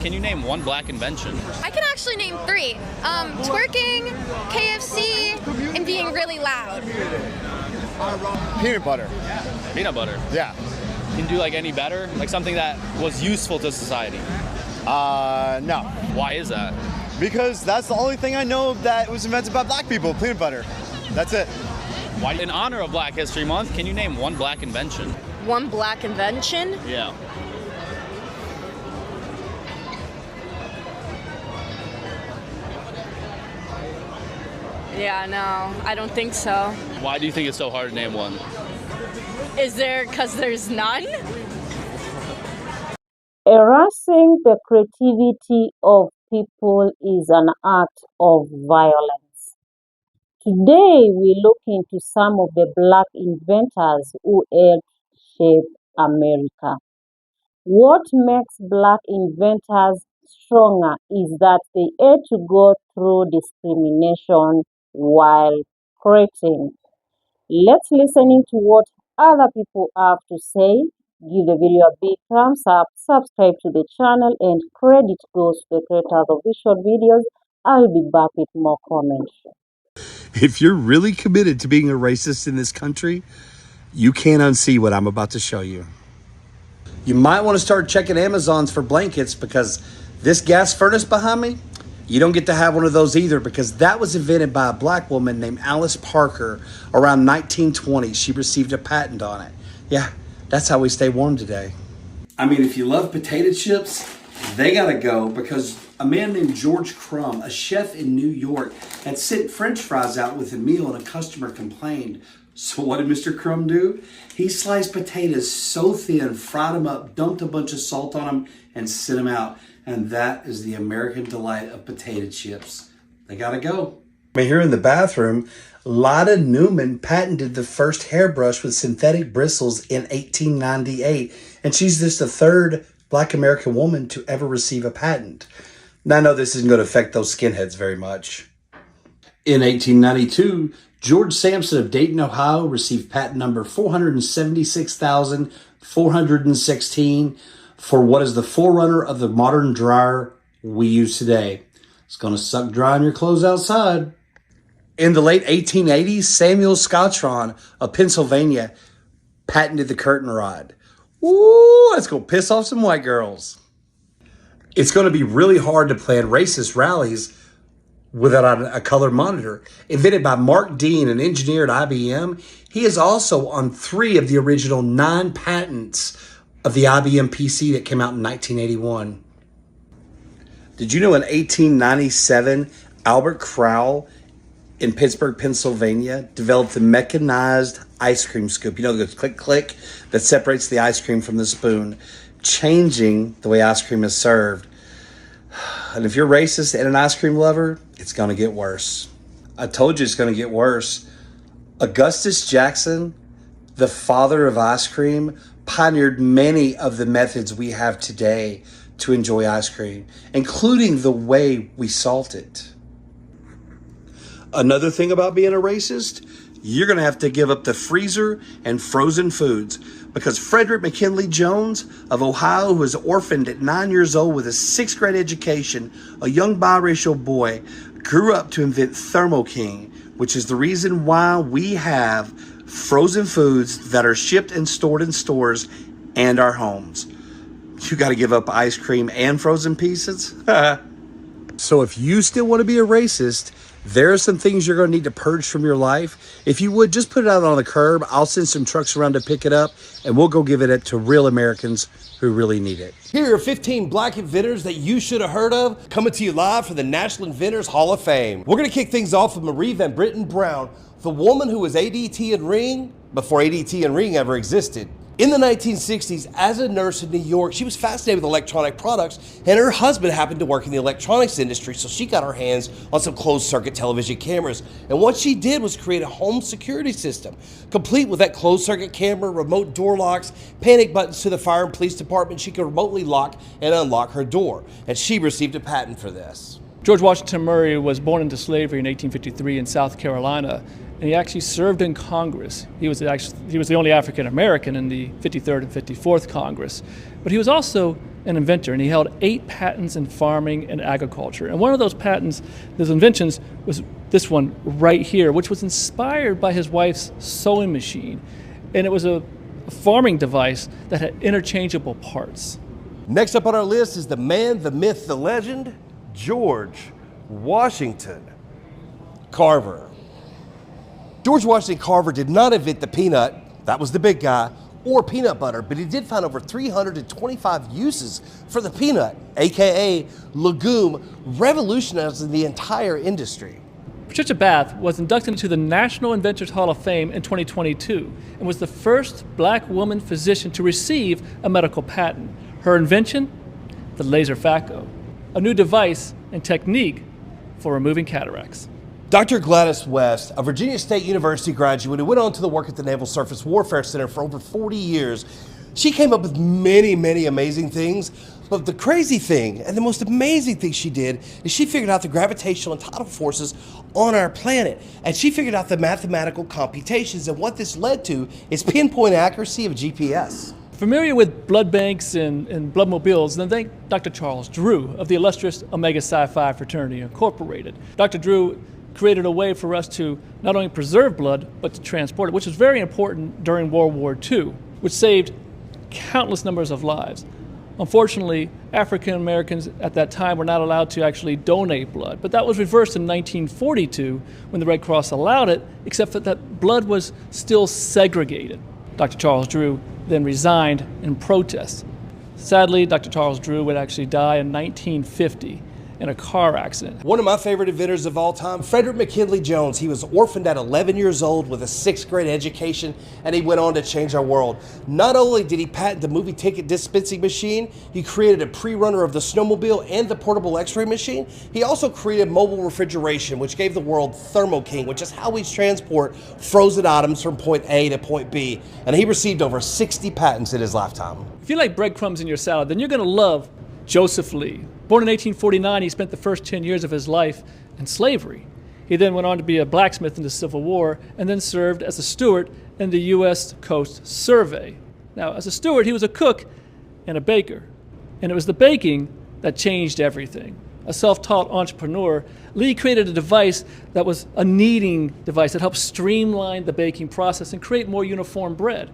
Can you name one black invention? I can actually name three. Twerking, KFC, and being really loud. Peanut butter. Peanut butter. Yeah. Can you do like any better? Like something that was useful to society? No. Why is that? Because that's the only thing I know that was invented by black people, peanut butter. That's it. Why? In honor of Black History Month, can you name one black invention? One black invention? Yeah. Yeah, no, I don't think so. Why do you think it's so hard to name one? Is there, because there's none? Harassing the creativity of people is an act of violence. Today, we look into some of the black inventors who helped shape America. What makes black inventors stronger is that they had to go through discrimination while creating. Let's listen into what other people have to say. Give the video a big thumbs up, subscribe to the channel, and credit goes to the creators of these short videos. I'll be back with more comments. If you're really committed to being a racist in this country, you can't unsee what I'm about to show you. You might want to start checking Amazons for blankets, because this gas furnace behind me, you don't get to have one of those either, because that was invented by a black woman named Alice Parker around 1920. She received a patent on it. Yeah, that's how we stay warm today. I mean, if you love potato chips, they gotta go, because a man named George Crumb, a chef in New York, had sent French fries out with a meal and a customer complained. So what did Mr. Crumb do? He sliced potatoes so thin, fried them up, dumped a bunch of salt on them, and sent them out. And that is the American delight of potato chips. They gotta go. Here in the bathroom, Lotta Newman patented the first hairbrush with synthetic bristles in 1898. And she's just the third black American woman to ever receive a patent. Now, I know this isn't going to affect those skinheads very much. In 1892, George Sampson of Dayton, Ohio, received patent number 476,416 for what is the forerunner of the modern dryer we use today. It's going to suck drying your clothes outside. In the late 1880s, Samuel Scottron of Pennsylvania patented the curtain rod. Ooh, let's go piss off some white girls. It's going to be really hard to plan racist rallies without a color monitor. Invented by Mark Dean, an engineer at IBM, he is also on 3 of the original 9 patents of the IBM PC that came out in 1981. Did you know in 1897, Albert Crowell in Pittsburgh, Pennsylvania, developed the mechanized ice cream scoop? You know, the click, click that separates the ice cream from the spoon, changing the way ice cream is served. And if you're racist and an ice cream lover, it's going to get worse. I told you it's going to get worse. Augustus Jackson, the father of ice cream, pioneered many of the methods we have today to enjoy ice cream, including the way we salt it. Another thing about being a racist, you're going to have to give up the freezer and frozen foods, because Frederick McKinley Jones of Ohio, who was orphaned at 9 years old with a 6th grade education, a young biracial boy, grew up to invent Thermo King, which is the reason why we have frozen foods that are shipped and stored in stores and our homes. You got to give up ice cream and frozen pieces? So if you still want to be a racist, there are some things you're going to need to purge from your life. If you would, just put it out on the curb. I'll send some trucks around to pick it up, and we'll go give it to real Americans who really need it. Here are 15 black inventors that you should have heard of, coming to you live from the National Inventors Hall of Fame. We're going to kick things off with Marie Van Britten Brown, the woman who was ADT and Ring before ADT and Ring ever existed. In the 1960s, as a nurse in New York, she was fascinated with electronic products, and her husband happened to work in the electronics industry, so she got her hands on some closed-circuit television cameras. And what she did was create a home security system, complete with that closed-circuit camera, remote door locks, panic buttons to the fire and police department. She could remotely lock and unlock her door, and she received a patent for this. George Washington Murray was born into slavery in 1853 in South Carolina, and he actually served in Congress. He was the only African American in the 53rd and 54th Congress. But he was also an inventor, and he held 8 patents in farming and agriculture. And one of those patents, those inventions, was this one right here, which was inspired by his wife's sewing machine. And it was a farming device that had interchangeable parts. Next up on our list is the man, the myth, the legend, George Washington Carver. George Washington Carver did not invent the peanut, that was the big guy, or peanut butter, but he did find over 325 uses for the peanut, aka legume, revolutionizing the entire industry. Patricia Bath was inducted into the National Inventors Hall of Fame in 2022 and was the first black woman physician to receive a medical patent. Her invention? The laser phaco, a new device and technique for removing cataracts. Dr. Gladys West, a Virginia State University graduate who went on to work at the Naval Surface Warfare Center for over 40 years, she came up with many, many amazing things. But the crazy thing and the most amazing thing she did is she figured out the gravitational and tidal forces on our planet. And she figured out the mathematical computations. And what this led to is pinpoint accuracy of GPS. Familiar with blood banks and blood mobiles, then thank Dr. Charles Drew of the illustrious Omega Psi Phi Fraternity Incorporated. Dr. Drew created a way for us to not only preserve blood, but to transport it, which was very important during World War II, which saved countless numbers of lives. Unfortunately, African Americans at that time were not allowed to actually donate blood, but that was reversed in 1942 when the Red Cross allowed it, except that blood was still segregated. Dr. Charles Drew then resigned in protest. Sadly, Dr. Charles Drew would actually die in 1950 in a car accident. One of my favorite inventors of all time, Frederick McKinley Jones. He was orphaned at 11 years old with a 6th grade education, and he went on to change our world. Not only did he patent the movie ticket dispensing machine, he created a pre-runner of the snowmobile and the portable x-ray machine. He also created mobile refrigeration, which gave the world Thermo King, which is how we transport frozen items from point A to point B. And he received over 60 patents in his lifetime. If you like breadcrumbs in your salad, then you're gonna love Joseph Lee. Born in 1849, he spent the first 10 years of his life in slavery. He then went on to be a blacksmith in the Civil War and then served as a steward in the U.S. Coast Survey. Now, as a steward, he was a cook and a baker. And it was the baking that changed everything. A self-taught entrepreneur, Lee created a device that was a kneading device that helped streamline the baking process and create more uniform bread.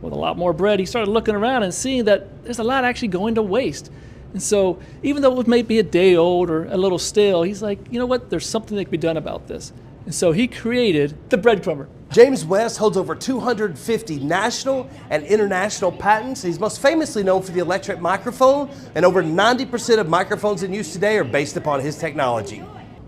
With a lot more bread, he started looking around and seeing that there's a lot actually going to waste. And so even though it may be a day old or a little stale, he's like, you know what, there's something that can be done about this. And so he created the breadcrumber. James West holds over 250 national and international patents. He's most famously known for the electric microphone, and over 90% of microphones in use today are based upon his technology.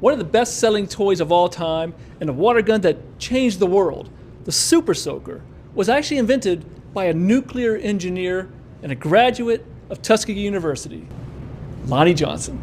One of the best-selling toys of all time and a water gun that changed the world, the Super Soaker, was actually invented by a nuclear engineer and a graduate of Tuskegee University, Lonnie Johnson.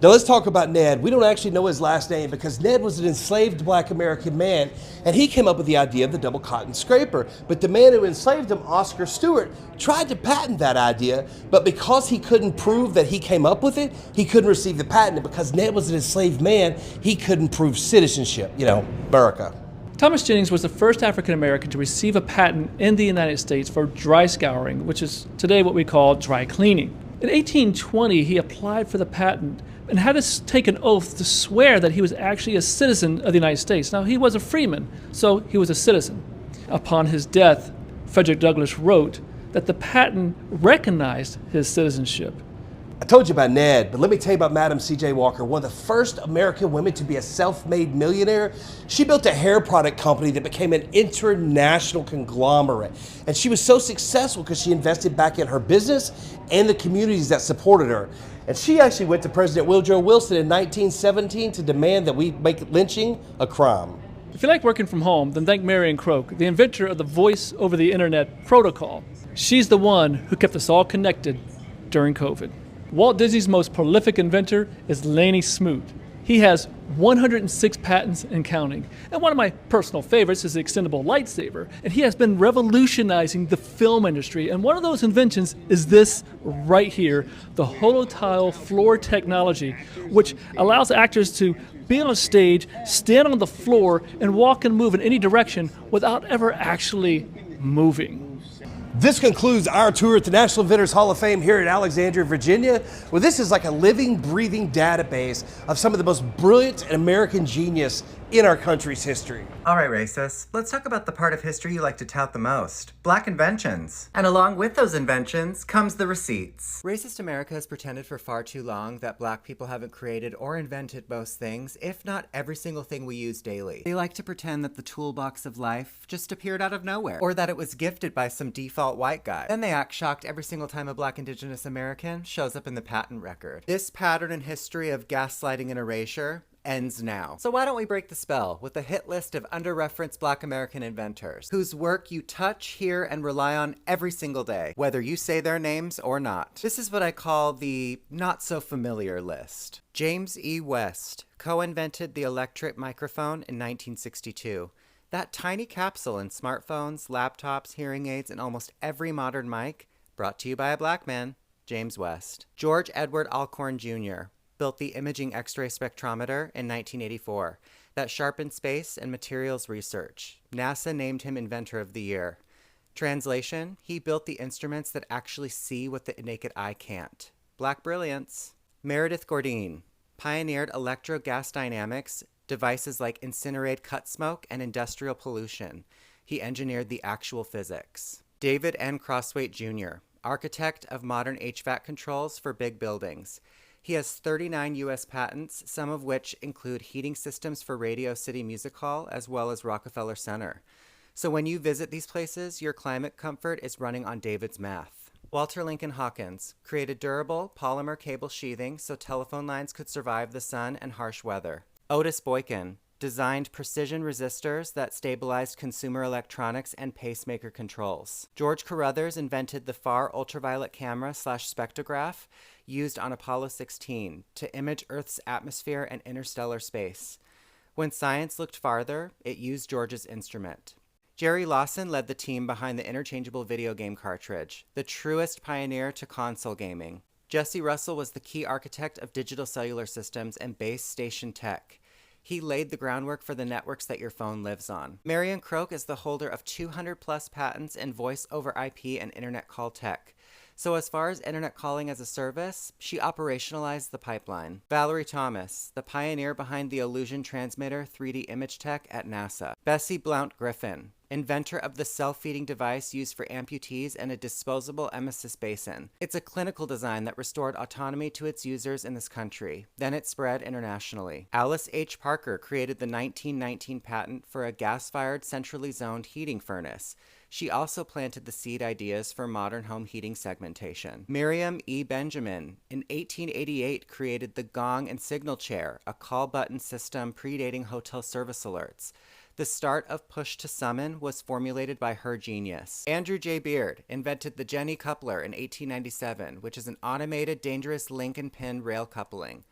Now let's talk about Ned. We don't actually know his last name because Ned was an enslaved black American man, and he came up with the idea of the double cotton scraper. But the man who enslaved him, Oscar Stewart, tried to patent that idea, but because he couldn't prove that he came up with it, he couldn't receive the patent. And because Ned was an enslaved man, he couldn't prove citizenship, America. Thomas Jennings was the first African American to receive a patent in the United States for dry scouring, which is today what we call dry cleaning. In 1820, he applied for the patent and had to take an oath to swear that he was actually a citizen of the United States. Now, he was a freeman, so he was a citizen. Upon his death, Frederick Douglass wrote that the patent recognized his citizenship. I told you about Ned, but let me tell you about Madam C.J. Walker, one of the first American women to be a self-made millionaire. She built a hair product company that became an international conglomerate. And she was so successful because she invested back in her business and the communities that supported her. And she actually went to President Woodrow Wilson in 1917 to demand that we make lynching a crime. If you like working from home, then thank Marion Croak, the inventor of the Voice over the Internet protocol. She's the one who kept us all connected during COVID. Walt Disney's most prolific inventor is Laney Smoot. He has 106 patents and counting. And one of my personal favorites is the extendable lightsaber. And he has been revolutionizing the film industry. And one of those inventions is this right here, the holotile floor technology, which allows actors to be on a stage, stand on the floor, and walk and move in any direction without ever actually moving. This concludes our tour at the National Inventors Hall of Fame here in Alexandria, Virginia. Well, this is like a living, breathing database of some of the most brilliant and American genius in our country's history. All right, racists, let's talk about the part of history you like to tout the most, Black inventions. And along with those inventions comes the receipts. Racist America has pretended for far too long that Black people haven't created or invented most things, if not every single thing we use daily. They like to pretend that the toolbox of life just appeared out of nowhere, or that it was gifted by some default white guy. Then they act shocked every single time a Black Indigenous American shows up in the patent record. This pattern in history of gaslighting and erasure ends now. So why don't we break the spell with a hit list of under-referenced Black American inventors, whose work you touch, hear, and rely on every single day, whether you say their names or not. This is what I call the not-so-familiar list. James E. West co-invented the electric microphone in 1962. That tiny capsule in smartphones, laptops, hearing aids, and almost every modern mic, brought to you by a Black man, James West. George Edward Alcorn Jr. built the imaging X-ray spectrometer in 1984 that sharpened space and materials research. NASA named him Inventor of the Year. Translation, he built the instruments that actually see what the naked eye can't. Black brilliance. Meredith Gourdine pioneered electro-gas dynamics, devices like incinerated cut smoke and industrial pollution. He engineered the actual physics. David N. Crosswaite Jr., architect of modern HVAC controls for big buildings. He has 39 U.S. patents, some of which include heating systems for Radio City Music Hall as well as Rockefeller Center. So when you visit these places, your climate comfort is running on David's math. Walter Lincoln Hawkins created durable polymer cable sheathing so telephone lines could survive the sun and harsh weather. Otis Boykin designed precision resistors that stabilized consumer electronics and pacemaker controls. George Carruthers invented the far ultraviolet camera / spectrograph used on Apollo 16 to image Earth's atmosphere and interstellar space. When science looked farther, it used George's instrument. Jerry Lawson led the team behind the interchangeable video game cartridge, the truest pioneer to console gaming. Jesse Russell was the key architect of digital cellular systems and base station tech. He laid the groundwork for the networks that your phone lives on. Marian Croak is the holder of 200 plus patents in voice over IP and internet call tech. So as far as internet calling as a service, she operationalized the pipeline. Valerie Thomas, the pioneer behind the Illusion Transmitter 3D image tech at NASA. Bessie Blount Griffin, inventor of the self-feeding device used for amputees and a disposable emesis basin. It's a clinical design that restored autonomy to its users in this country. Then it spread internationally. Alice H. Parker created the 1919 patent for a gas-fired centrally zoned heating furnace. She also planted the seed ideas for modern home heating segmentation. Miriam E. Benjamin, in 1888, created the gong and signal chair, a call button system predating hotel service alerts. The start of push to summon was formulated by her genius. Andrew J. Beard invented the Jenny coupler in 1897, which is an automated, dangerous link and pin rail coupling.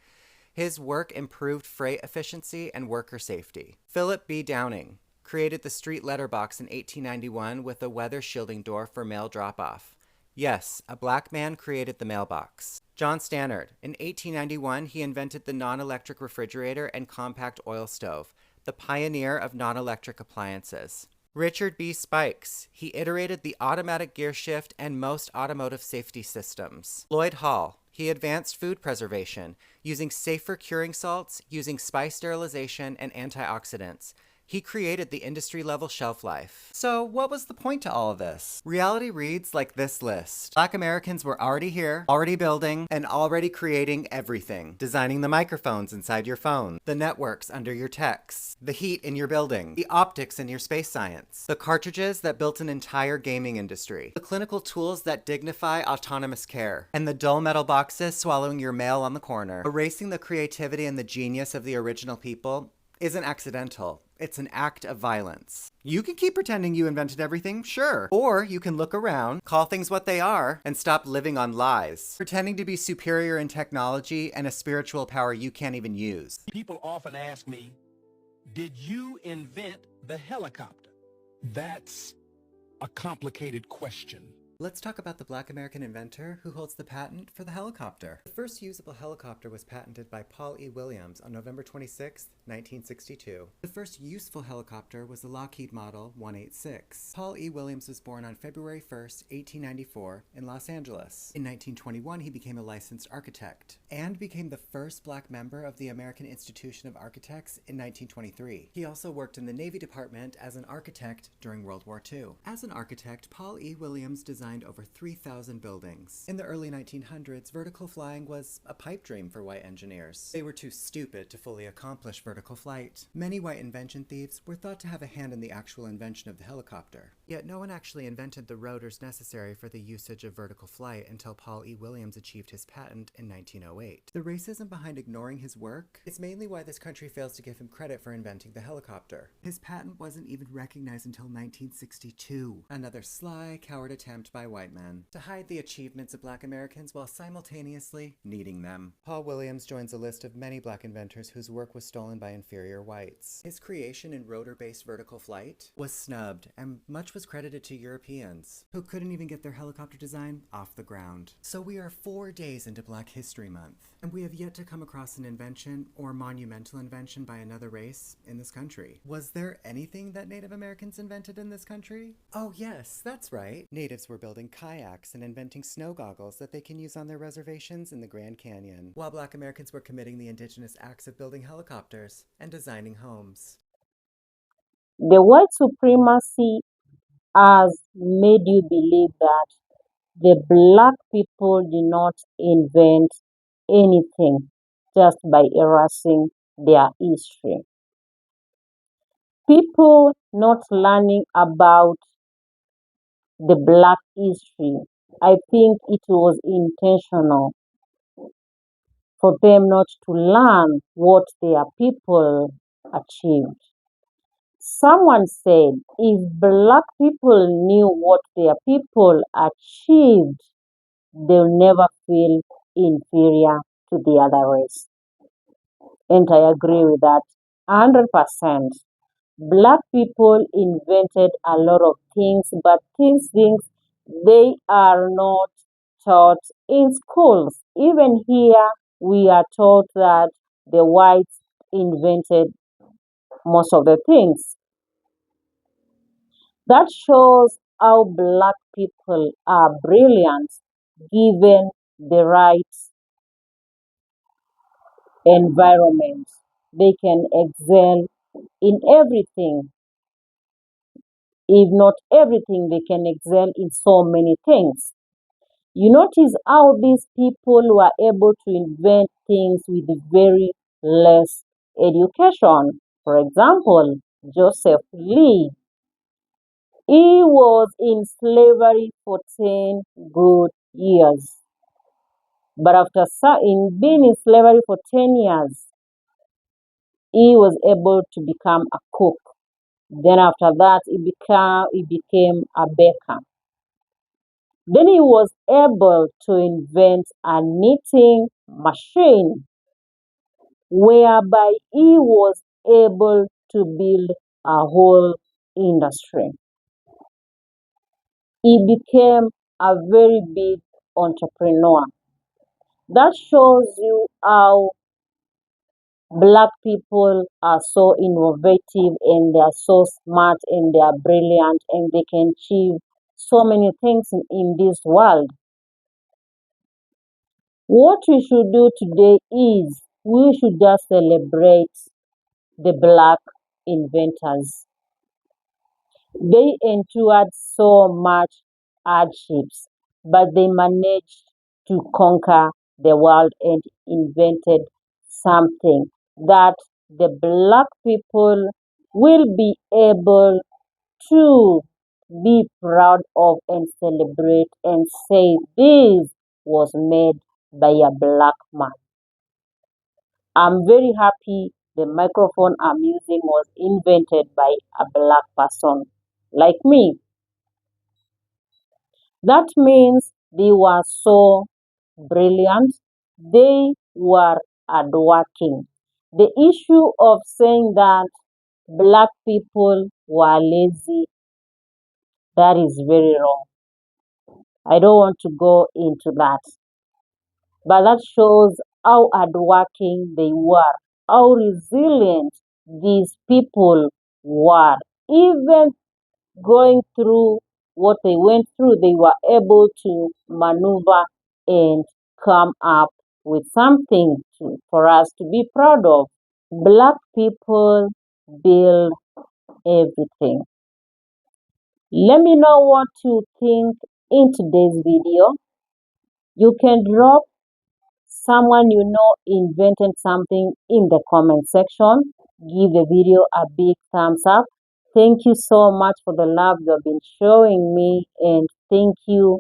His work improved freight efficiency and worker safety. Philip B. Downing created the street letterbox in 1891 with a weather shielding door for mail drop-off. Yes, a Black man created the mailbox. John Stannard, in 1891, he invented the non-electric refrigerator and compact oil stove, the pioneer of non-electric appliances. Richard B. Spikes, he iterated the automatic gear shift and most automotive safety systems. Lloyd Hall, he advanced food preservation, using safer curing salts, using spice sterilization, and antioxidants. He created the industry-level shelf life. So what was the point to all of this? Reality reads like this list. Black Americans were already here, already building, and already creating everything. Designing the microphones inside your phone, the networks under your texts, the heat in your building, the optics in your space science, the cartridges that built an entire gaming industry, the clinical tools that dignify autonomous care, and the dull metal boxes swallowing your mail on the corner. Erasing the creativity and the genius of the original people isn't accidental. It's an act of violence. You can keep pretending you invented everything, sure. Or you can look around, call things what they are, and stop living on lies. Pretending to be superior in technology and a spiritual power you can't even use. People often ask me, did you invent the helicopter? That's a complicated question. Let's talk about the Black American inventor who holds the patent for the helicopter. The first usable helicopter was patented by Paul E. Williams on November 26, 1962. The first useful helicopter was the Lockheed Model 186. Paul E. Williams was born on February 1, 1894 in Los Angeles. In 1921, he became a licensed architect and became the first black member of the American Institution of Architects in 1923. He also worked in the Navy Department as an architect during World War II. As an architect, Paul E. Williams designed over 3,000 buildings. In the early 1900s, vertical flying was a pipe dream for white engineers. They were too stupid to fully accomplish vertical flight. Many white invention thieves were thought to have a hand in the actual invention of the helicopter. Yet no one actually invented the rotors necessary for the usage of vertical flight until Paul E. Williams achieved his patent in 1908. The racism behind ignoring his work is mainly why this country fails to give him credit for inventing the helicopter. His patent wasn't even recognized until 1962. Another sly, coward attempt by white men to hide the achievements of black Americans while simultaneously needing them. Paul Williams joins a list of many black inventors whose work was stolen by inferior whites. His creation in rotor-based vertical flight was snubbed, and much was credited to Europeans, who couldn't even get their helicopter design off the ground. So we are 4 days into Black History Month, and we have yet to come across an invention or monumental invention by another race in this country. Was there anything that Native Americans invented in this country? Oh yes, that's right. Natives were building kayaks and inventing snow goggles that they can use on their reservations in the Grand Canyon, while black Americans were committing the indigenous acts of building helicopters and designing homes. The white supremacy has made you believe that the black people did not invent anything just by erasing their history. People not learning about the black history, I think it was intentional for them not to learn what their people achieved. Someone said if black people knew what their people achieved, they'll never feel inferior to the other race. And I agree with that 100%. Black people invented a lot of things, but things they are not taught in schools. Even here, we are taught that the whites invented most of the things. That shows how black people are brilliant given the right environment. They can excel in everything. If not everything, they can excel in so many things. You notice how these people were able to invent things with very less education. For example, Joseph Lee. He was in slavery for 10 good years. But after being in slavery for 10 years, he was able to become a cook. Then after that, he became a baker. Then he was able to invent a knitting machine whereby he was able to build a whole industry. He became a very big entrepreneur. That shows you how black people are so innovative and they are so smart and they are brilliant and they can achieve so many things in this world. What we should do today is we should just celebrate the black inventors. They endured so much hardships, but they managed to conquer the world and invented something that the black people will be able to be proud of and celebrate and say this was made by a black man. I'm very happy the microphone I'm using was invented by a black person like me. That means they were so brilliant, they were hardworking. The issue of saying that black people were lazy, that is very wrong. I don't want to go into that. But that shows how hardworking they were, how resilient these people were. Even going through what they went through, they were able to maneuver and come up with something for us to be proud of. Black people build everything. Let me know what you think in today's video. You can drop someone you know invented something in the comment section. Give the video a big thumbs up. Thank you so much for the love you have been showing me, and thank you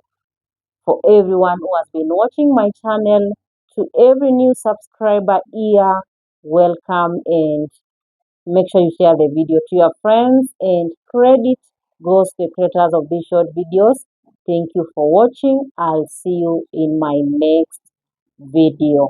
for everyone who has been watching my channel. To every new subscriber here, welcome, and make sure you share the video to your friends, and credit goes to the creators of these short videos. Thank you for watching. I'll see you in my next video.